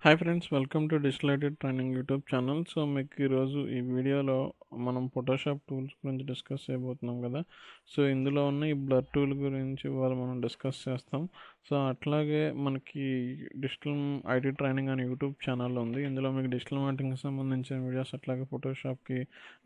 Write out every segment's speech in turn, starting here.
Hi friends, welcome to digital training YouTube channel. So మీకు ఈరోజు ఈ వీడియోలో మనం ఫోటోషాప్ టూల్స్ గురించి డిస్కస్ చేయబోతున్నాం కదా. సో ఇందులో ఉన్న ఈ బ్లర్ టూల్ గురించి ఇవాళ మనం డిస్కస్ చేస్తాం. సో అట్లాగే మనకి డిజిటల్ ఐటీ ట్రైనింగ్ అనే యూట్యూబ్ ఛానల్ ఉంది. ఇందులో మీకు డిజిటల్ మార్కెటింగ్కి సంబంధించిన వీడియోస్, అట్లాగే ఫోటోషాప్కి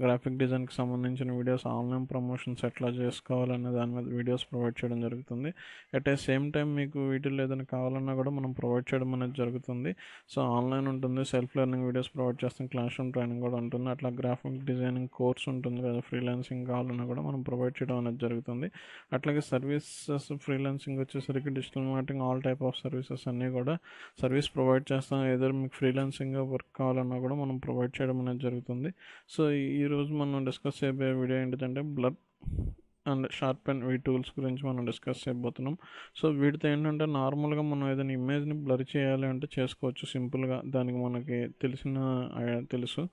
గ్రాఫిక్ డిజైన్కి సంబంధించిన వీడియోస్, ఆన్లైన్ ప్రమోషన్స్ ఎట్లా చేసుకోవాలనే దాని మీద వీడియోస్ ప్రొవైడ్ చేయడం జరుగుతుంది. అట్ ఏ సేమ్ టైం మీకు వీటిలో ఏదైనా కావాలన్నా కూడా మనం ప్రొవైడ్ చేయడం అనేది జరుగుతుంది. సో ఆన్లైన్ ఉంటుంది, సెల్ఫ్ లెర్నింగ్ వీడియోస్ ప్రొవైడ్ చేస్తాం, క్లాస్ రూమ్ ట్రైనింగ్ కూడా ఉంటుంది, అట్లా గ్రాఫిక్ డిజైనింగ్ కోర్స్ ఉంటుంది కదా, ఫ్రీలాన్సింగ్ కావాలన్నా కూడా మనం ప్రొవైడ్ చేయడం అనేది జరుగుతుంది. అట్లాగే సర్వీసెస్ ఫ్రీలాన్సింగ్ వచ్చేసరికి digital marketing all type of services అన్నీ కూడా సర్వీస్ ప్రొవైడ్ చేస్తాం. ఏదో మీకు ఫ్రీలాన్సింగ్గా వర్క్ కావాలన్నా కూడా మనం ప్రొవైడ్ చేయడం అనేది జరుగుతుంది. సో ఈరోజు మనం డిస్కస్ చేయబోయే వీడియో ఏంటంటే blur and sharp and we tools గురించి మనం డిస్కస్ చేయబోతున్నాం. సో వీటితో ఏంటంటే నార్మల్గా మనం ఏదైనా ఇమేజ్ని బ్లర్ చేయాలి అంటే చేసుకోవచ్చు సింపుల్గా. దానికి మనకి తెలుసు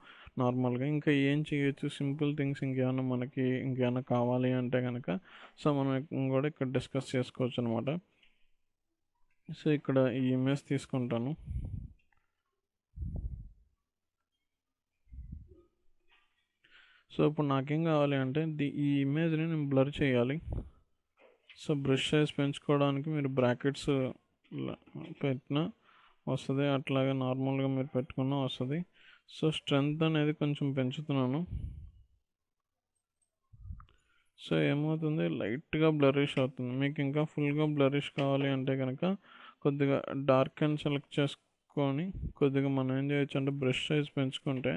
నార్మల్గా. ఇంకా ఏం చేయొచ్చు సింపుల్ థింగ్స్, ఇంకేమైనా కావాలి అంటే కనుక సో మనం కూడా ఇక్కడ డిస్కస్ చేసుకోవచ్చు అనమాట. సో ఇక్కడ ఈ ఇమేజ్ తీసుకుంటాను. సో ఇప్పుడు నాకేం కావాలి అంటే ఈ ఇమేజ్ని నేను బ్లర్ చేయాలి. సో బ్రష్ సైజ్ పెంచుకోవడానికి మీరు బ్రాకెట్స్ పెట్టినా వస్తుంది, అట్లాగే నార్మల్గా మీరు పెట్టుకున్నా వస్తుంది. సో స్ట్రెంత్ అనేది కొంచెం పెంచుతున్నాను. సో ఏమవుతుంది, లైట్గా బ్లరిష్ అవుతుంది. మీకు ఇంకా ఫుల్గా బ్లరిష్ కావాలి అంటే కనుక కొద్దిగా డార్క్ అండ్ సెలెక్ట్ చేసుకొని కొద్దిగా మనం ఏం చేయొచ్చు అంటే బ్రష్ సైజ్ పెంచుకుంటే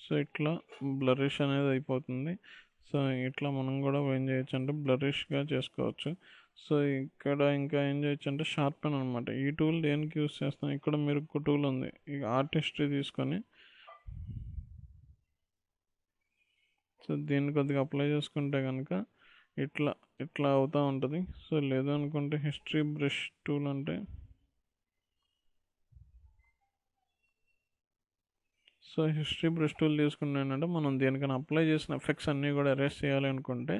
సో ఇట్లా బ్లరిష్ అనేది అయిపోతుంది. సో ఇట్లా మనం కూడా ఏం చేయొచ్చు అంటే బ్లరిష్గా చేసుకోవచ్చు. సో ఇక్కడ ఇంకా ఏం చేయొచ్చు అంటే షార్పెన్ అనమాట. ఈ టూల్ దేనికి యూస్ చేస్తాం, ఇక్కడ మీరు ఒక టూల్ ఉంది, ఇక ఆర్ట్ హిస్టరీ తీసుకొని సో దీన్ని కొద్దిగా అప్లై చేసుకుంటే కనుక ఇట్లా ఇట్లా అవుతూ ఉంటుంది. సో లేదు అనుకుంటే హిస్టరీ బ్రష్ టూల్ అంటే సో హిస్టరీ బ్రష్ టూల్ తీసుకుంటే ఏంటంటే మనం దేనికైనా అప్లై చేసిన ఎఫెక్ట్స్ అన్నీ కూడా ఎరేస్ చేయాలి అనుకుంటే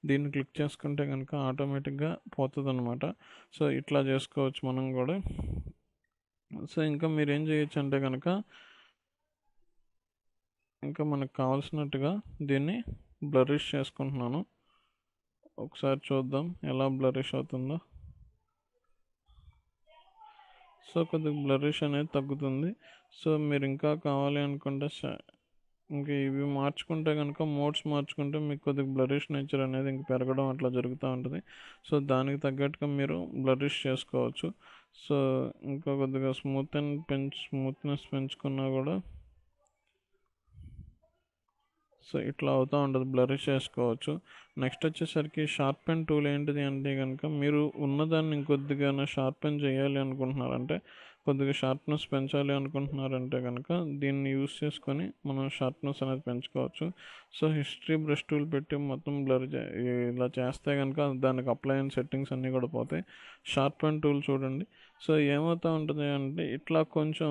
దీన్ని క్లిక్ చేసుకుంటే కనుక ఆటోమేటిక్గా పోతుంది అనమాట. సో ఇట్లా చేసుకోవచ్చు మనం కూడా. సో ఇంకా మీరు ఏం చేయొచ్చు అంటే కనుక ఇంకా మనకు కావాల్సినట్టుగా దీన్ని బ్లరిష్ చేసుకుంటున్నాను. ఒకసారి చూద్దాం ఎలా బ్లరిష్ అవుతుందో. సో కొద్దిగా బ్లరిష్ అనేది తగ్గుతుంది. సో మీరు ఇంకా కావాలి అనుకుంటే ఇంకా ఇవి మార్చుకుంటే కనుక మోడ్స్ మార్చుకుంటే మీకు కొద్దిగా బ్లరిష్ నేచర్ అనేది ఇంక పెరగడం అట్లా జరుగుతూ ఉంటుంది. సో దానికి తగ్గట్టుగా మీరు బ్లరిష్ చేసుకోవచ్చు. సో ఇంకా కొద్దిగా స్మూత్నెస్ పెంచుకున్నా కూడా సో ఇట్లా అవుతూ ఉంటుంది, బ్లరిష్ చేసుకోవచ్చు. నెక్స్ట్ వచ్చేసరికి షార్పెన్ టూల్ ఏంటిది అంటే కనుక మీరు ఉన్నదాన్ని ఇంకొద్దిగా షార్పెన్ చేయాలి అనుకుంటున్నారంటే, కొద్దిగా షార్ప్నెస్ పెంచాలి అనుకుంటున్నారంటే కనుక దీన్ని యూస్ చేసుకొని మనం షార్ప్నెస్ అనేది పెంచుకోవచ్చు. సో హిస్టరీ బ్రష్ టూల్ పెట్టి మొత్తం ఇలా చేస్తే కనుక దానికి అప్లై అయిన సెట్టింగ్స్ అన్నీ కూడా పోతాయి. షార్పెన్ టూల్ చూడండి. సో ఏమవుతూ ఉంటుంది అంటే ఇట్లా కొంచెం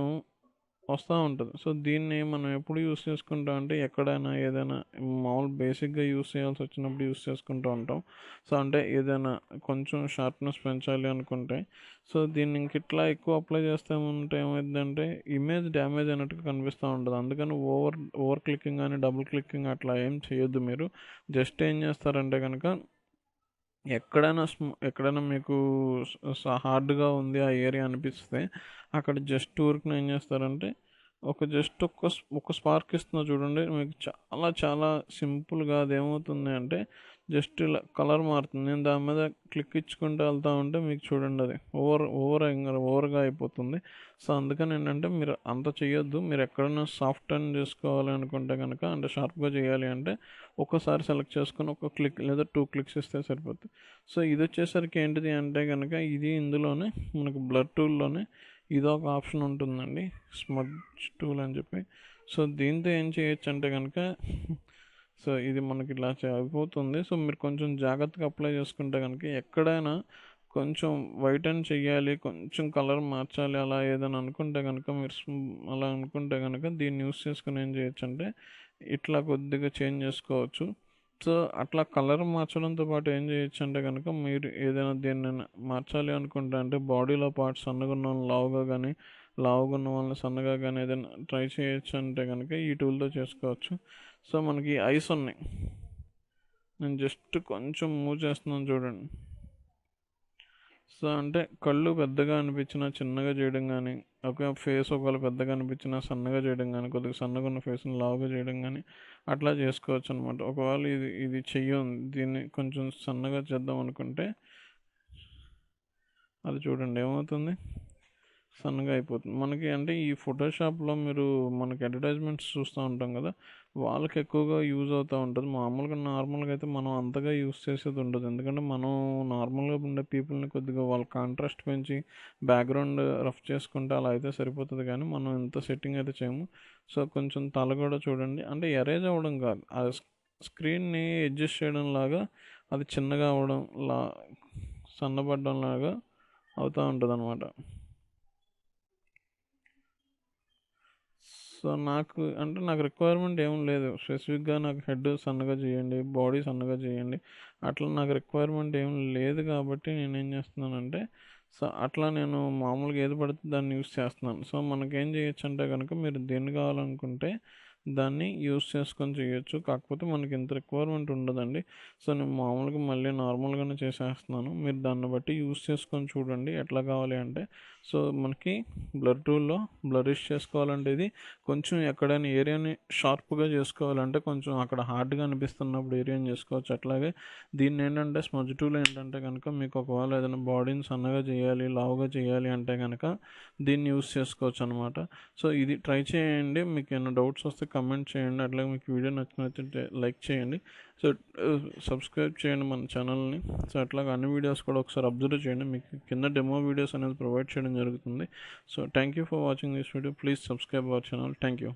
వస్తూ ఉంటుంది. సో దీన్ని మనం ఎప్పుడు యూస్ చేసుకుంటాం అంటే ఎక్కడైనా ఏదైనా మామూలు బేసిక్గా యూస్ చేయాల్సి వచ్చినప్పుడు యూస్ చేసుకుంటూ ఉంటాం. సో అంటే ఏదైనా కొంచెం షార్ప్నెస్ పెంచాలి అనుకుంటే సో దీన్ని ఇంక ఇట్లా ఎక్కువ అప్లై చేస్తే ఉంటే ఏమైందంటే ఇమేజ్ డ్యామేజ్ అయినట్టుగా కనిపిస్తూ ఉంటుంది. అందుకని ఓవర్ క్లిక్కింగ్ కానీ డబుల్ క్లిక్కింగ్ అట్లా ఏం చేయొద్దు. మీరు జస్ట్ ఏం చేస్తారంటే కనుక ఎక్కడైనా మీకు హార్డ్గా ఉంది ఆ ఏరియా అనిపిస్తే అక్కడ జస్ట్ ఊరికి ఏం చేస్తారంటే జస్ట్ ఒక స్పార్క్ ఇస్తున్నా చూడండి, మీకు చాలా చాలా సింపుల్గా అదేమవుతుంది అంటే జస్ట్ ఇలా కలర్ మారుతుంది. నేను దాని మీద క్లిక్ ఇచ్చుకుంటూ వెళ్తూ ఉంటే మీకు చూడండి అది ఓవర్గా అయిపోతుంది. సో అందుకని ఏంటంటే మీరు అంత చేయొద్దు. మీరు ఎక్కడైనా సాఫ్ట్ టర్న్ చేసుకోవాలి అనుకుంటే కనుక అంటే షార్ప్గా చేయాలి అంటే ఒక్కసారి సెలెక్ట్ చేసుకొని ఒక క్లిక్ లేదా 2 క్లిక్స్ ఇస్తే సరిపోతుంది. సో ఇది వచ్చేసరికి ఏంటిది అంటే కనుక ఇందులోనే మనకు బ్లర్ టూల్లోనే ఇదొక ఆప్షన్ ఉంటుందండి, స్మడ్జ్ టూల్ అని చెప్పి. సో దీంతో ఏం చేయొచ్చు అంటే కనుక సో ఇది మనకి ఇలా అయిపోతుంది. సో మీరు కొంచెం జాగ్రత్తగా అప్లై చేసుకుంటే కనుక ఎక్కడైనా కొంచెం వైటన్ చెయ్యాలి, కొంచెం కలర్ మార్చాలి అలా ఏదైనా అనుకుంటే కనుక అలా అనుకుంటే కనుక దీన్ని యూస్ చేసుకుని ఏం చేయొచ్చు అంటే ఇట్లా కొద్దిగా చేంజ్ చేసుకోవచ్చు. సో అట్లా కలర్ మార్చడంతో పాటు ఏం చేయొచ్చు అంటే కనుక మీరు ఏదైనా దీన్ని మార్చాలి అనుకుంటే అంటే బాడీలో పార్ట్స్ సన్నగా ఉన్న వాళ్ళని లావుగా కానీ లావుగా ఉన్న వాళ్ళని సన్నగా కానీ ఏదైనా ట్రై చేయొచ్చు అంటే కనుక ఈ టూల్తో చేసుకోవచ్చు. సో మనకి ఐస్ ఉన్నాయి, నేను జస్ట్ కొంచెం మూవ్ చేస్తున్నాను చూడండి. సో అంటే కళ్ళు పెద్దగా అనిపించినా చిన్నగా చేయడం కానీ, ఒక ఫేస్ ఒకవేళ పెద్దగా అనిపించినా సన్నగా చేయడం కానీ, కొద్దిగా సన్నగా ఉన్న ఫేస్ని లావుగా చేయడం కానీ అట్లా చేసుకోవచ్చు అనమాట. ఒకవేళ ఇది ఇది చెయ్యం దీన్ని కొంచెం సన్నగా చేద్దాం అనుకుంటే అది చూడండి ఏమవుతుంది, సన్నగా అయిపోతుంది మనకి. అంటే ఈ ఫోటోషాప్లో మీరు మనకి అడ్వర్టైజ్మెంట్స్ చూస్తూ ఉంటాం కదా, వాళ్ళకి ఎక్కువగా యూజ్ అవుతూ ఉంటుంది. మామూలుగా నార్మల్గా అయితే మనం అంతగా యూజ్ చేసేది ఉండదు, ఎందుకంటే మనం నార్మల్గా ఉండే పీపుల్ని కొద్దిగా వాళ్ళ కాంట్రాస్ట్ పెంచి బ్యాక్గ్రౌండ్ రఫ్ చేసుకుంటే అలా అయితే సరిపోతుంది, కానీ మనం ఇంత సెట్టింగ్ అయితే చేయము. సో కొంచెం తల కూడా చూడండి, అంటే ఎరేజ్ అవ్వడం కాదు, ఆ స్క్రీన్ని అడ్జస్ట్ చేయడం లాగా అది చిన్నగా అవ్వడం సన్నబడడం లాగా అవుతూ ఉంటుంది అనమాట. సో నాకు రిక్వైర్మెంట్ ఏం లేదు స్పెసిఫిక్గా, నాకు హెడ్ సన్నగా చేయండి, బాడీ సన్నగా చేయండి, అట్లా నాకు రిక్వైర్మెంట్ ఏం లేదు. కాబట్టి నేనేం చేస్తున్నానంటే సో అట్లా నేను మామూలుగా ఏది పడితే దాన్ని యూస్ చేస్తున్నాను. సో మనకేం చేయొచ్చు అంటే కనుక మీరు దేన్ని కావాలనుకుంటే దాన్ని యూస్ చేసుకొని చేయొచ్చు, కాకపోతే మనకి ఇంత రిక్వైర్మెంట్ ఉండదండి. సో నేను మామూలుగా మళ్ళీ నార్మల్గానే చేసేస్తున్నాను, మీరు దాన్ని బట్టి యూస్ చేసుకొని చూడండి ఎట్లా కావాలి అంటే. సో మనకి బ్లర్ టూల్లో బ్లరిష్ చేసుకోవాలంటే ఇది కొంచెం ఎక్కడైనా ఏరియాని షార్ప్గా చేసుకోవాలంటే కొంచెం అక్కడ హార్డ్గా అనిపిస్తున్నప్పుడు ఏరియాని చేసుకోవచ్చు. అట్లాగే దీన్ని ఏంటంటే స్మజ్ టూల్ ఏంటంటే కనుక మీకు ఒకవేళ ఏదైనా బాడీని సన్నగా చేయాలి లావుగా చేయాలి అంటే కనుక దీన్ని యూస్ చేసుకోవచ్చు అనమాట. సో ఇది ట్రై చేయండి, మీకు ఏమైనా డౌట్స్ వస్తే కమెంట్ చేయండి, అట్లాగే మీకు వీడియో నచ్చినట్లయితే లైక్ చేయండి. సో సబ్స్క్రైబ్ చేయండి మన ఛానల్ని. సో అట్లాగే అన్ని వీడియోస్ కూడా ఒకసారి అబ్జర్వ్ చేయండి, మీకు కింద డెమో వీడియోస్ అనేది ప్రొవైడ్ చేయడం జరుగుతుంది. So thank you for watching this video, please subscribe our channel. Thank you.